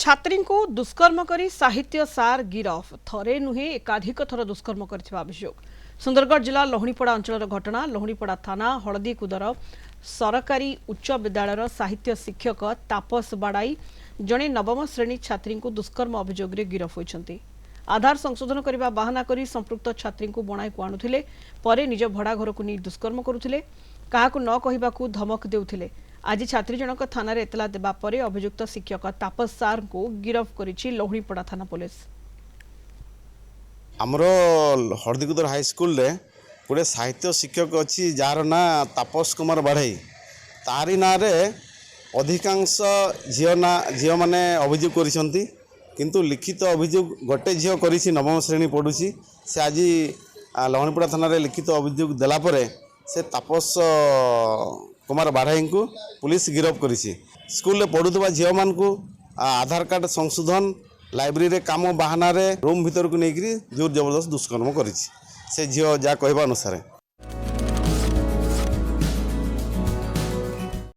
छात्री को दुष्कर्म करी साहित्य सार गिरफ थरे नुहे एकाधिक थर दुष्कर्म करथिबा अभियोग। सुंदरगढ़ जिला लोहणीपड़ा अंचल घटना। लोहणीपड़ा थाना हलदीकुदर सरकारी उच्च विद्यालय साहित्य शिक्षक तापस बाड़ाई जड़े नवम श्रेणी छात्री को दुष्कर्म अभियोग गिरफ होइछन्ति। आधार संशोधन करने बाहाना करी संपृक्त छात्री को बणाई को आणुथिले, परे निज भड़ा घर को नहीं दुष्कर्म करुथिले, काहाकू न कहिबाकू धमक देउथिले। आज छात्री जनक थाना एतला देबा परे अभियुक्त शिक्षक तापस सार को गिरफ करिछि लोहणीपड़ा थाना पुलिस। आमर हरदीकुदर हाईस्कल रे गोटे साहित्य शिक्षक अच्छी जार ना तापस कुमार बाढ़ई तारी ना रे अधिकांश झील मैंने अभियोग करिसंती, किंतु लिखित अभियोग गोटे झील करिछि नवम श्रेणी पढ़ुछि। से आज लोहणीपड़ा थाना रे लिखित अभियोग देला परे से तापस कुमार बाढ़ई को पुलिस गिरफ करिछि। स्कूल रे पढ़ुथबा झील मान को आधार कार्ड संशोधन लाइब्रेरी रे काम बहाना रे रूम भीतर को लेकर जोर जबरदस्त दुष्कर्म करिछि। से झील जा कहबा अनुसार